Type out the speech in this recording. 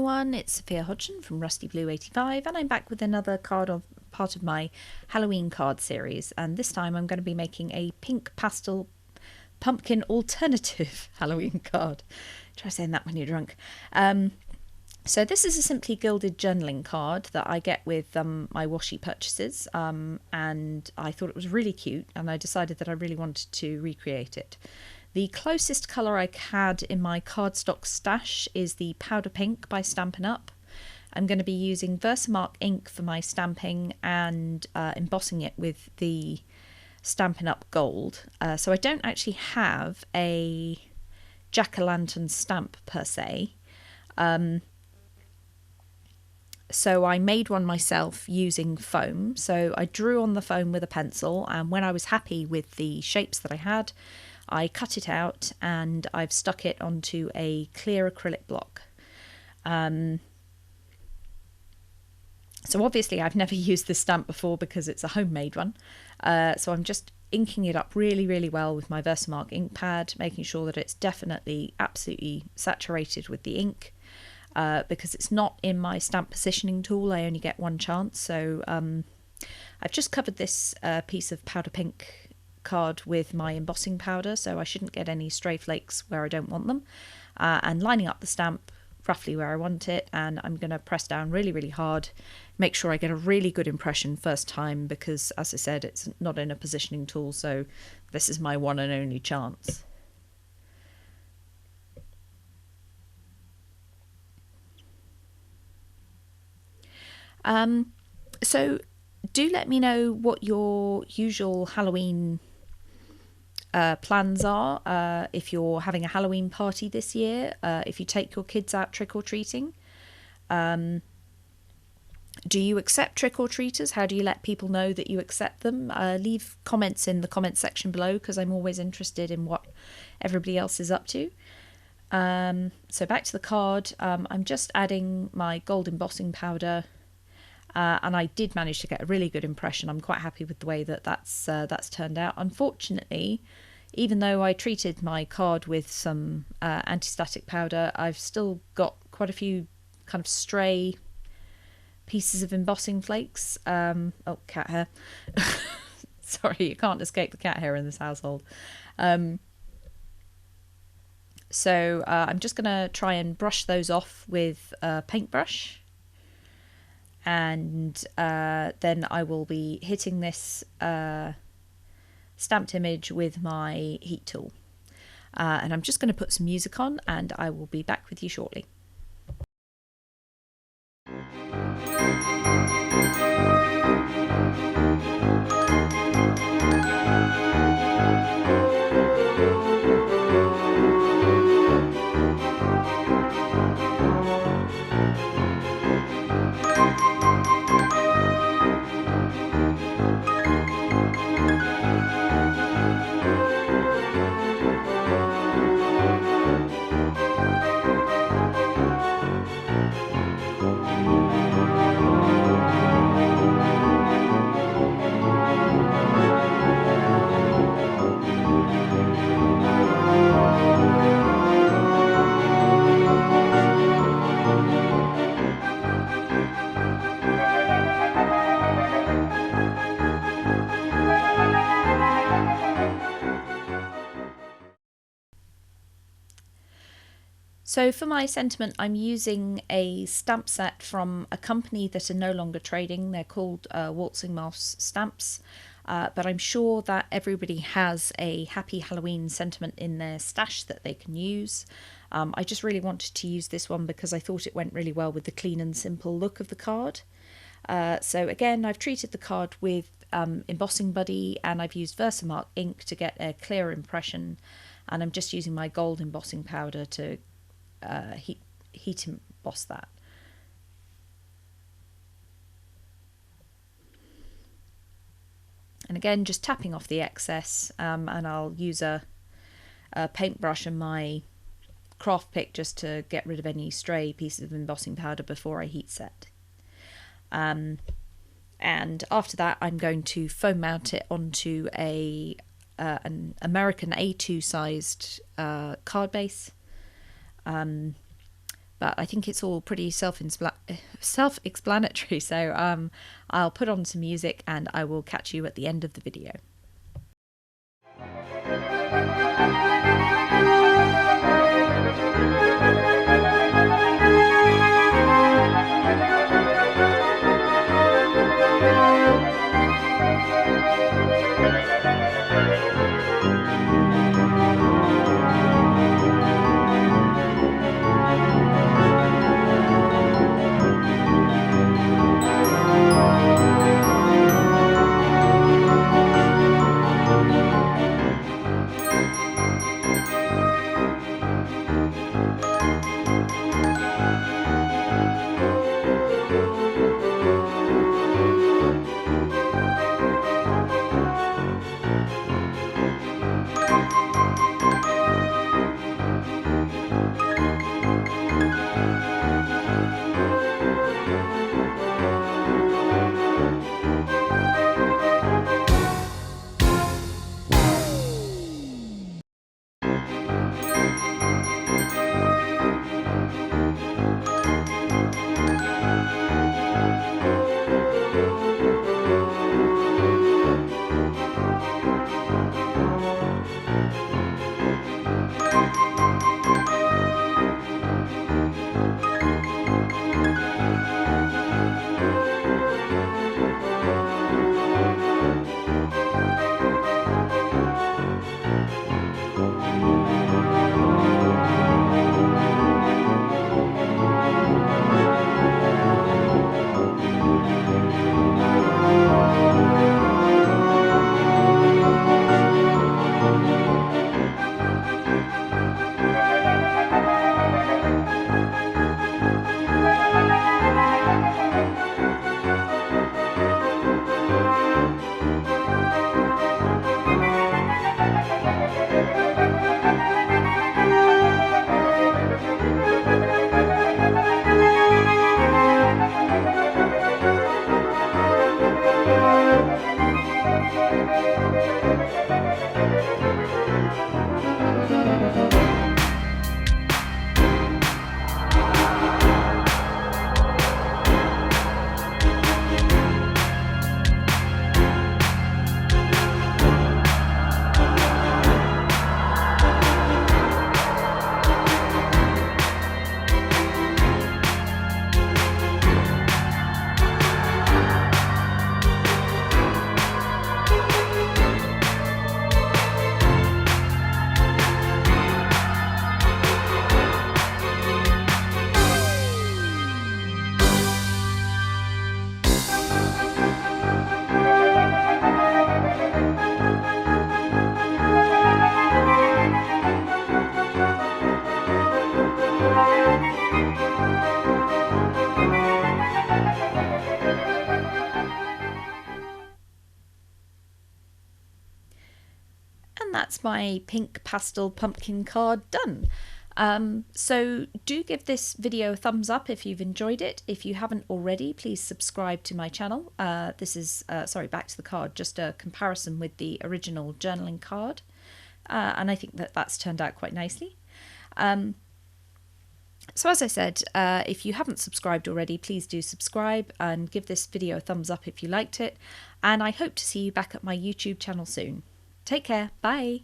everyone, it's Sophia Hodgson from Rusty Blue 85 and I'm back with another card of part of my Halloween card series, and this time I'm going to be making a pink pastel pumpkin alternative Halloween card. Try saying that when you're drunk. So this is a simply gilded journaling card that I get with my washi purchases, and I thought it was really cute and I decided that I really wanted to recreate it. The closest colour I had in my cardstock stash is the powder pink by Stampin' Up. I'm going to be using Versamark ink for my stamping and embossing it with the Stampin' Up gold. So I don't actually have a jack-o'-lantern stamp per se. So I made one myself using foam. So I drew on the foam with a pencil, and when I was happy with the shapes that I had, I cut it out and I've stuck it onto a clear acrylic block. So obviously I've never used this stamp before because it's a homemade one. So I'm just inking it up really, really well with my Versamark ink pad, making sure that it's definitely absolutely saturated with the ink. Because it's not in my stamp positioning tool, I only get one chance. So I've just covered this piece of powder pink card with my embossing powder, so I shouldn't get any stray flakes where I don't want them, and lining up the stamp roughly where I want it, and I'm going to press down really, really hard, make sure I get a really good impression first time, because as I said, it's not in a positioning tool, so this is my one and only chance. So do let me know what your usual Halloween plans are, if you're having a Halloween party this year, if you take your kids out trick-or-treating. Do you accept trick-or-treaters? How do you let people know that you accept them? Leave comments in the comments section below, because I'm always interested in what everybody else is up to. So back to the card, I'm just adding my gold embossing powder, and I did manage to get a really good impression. I'm quite happy with the way that that's turned out. Unfortunately, even though I treated my card with some anti-static powder, I've still got quite a few kind of stray pieces of embossing flakes. Oh, cat hair. Sorry, you can't escape the cat hair in this household. So I'm just going to try and brush those off with a paintbrush. And then I will be hitting this stamped image with my heat tool. And I'm just going to put some music on, and I will be back with you shortly. So for my sentiment, I'm using a stamp set from a company that are no longer trading. They're called Waltzing Mouse Stamps, but I'm sure that everybody has a Happy Halloween sentiment in their stash that they can use. I just really wanted to use this one because I thought it went really well with the clean and simple look of the card. So again, I've treated the card with Embossing Buddy, and I've used Versamark ink to get a clear impression, and I'm just using my gold embossing powder to heat emboss that. And again, just tapping off the excess, and I'll use a paintbrush and my craft pick just to get rid of any stray pieces of embossing powder before I heat set. And after that, I'm going to foam mount it onto an American A2 sized card base. But but I think it's all pretty self-explanatory. So I'll put on some music and I will catch you at the end of the video. And that's my pink pastel pumpkin card done. So do give this video a thumbs up if you've enjoyed it. If you haven't already, please subscribe to my channel. This is, sorry, back to the card, just a comparison with the original journaling card. And I think that that's turned out quite nicely. So as I said, if you haven't subscribed already, please do subscribe and give this video a thumbs up if you liked it. And I hope to see you back at my YouTube channel soon. Take care. Bye.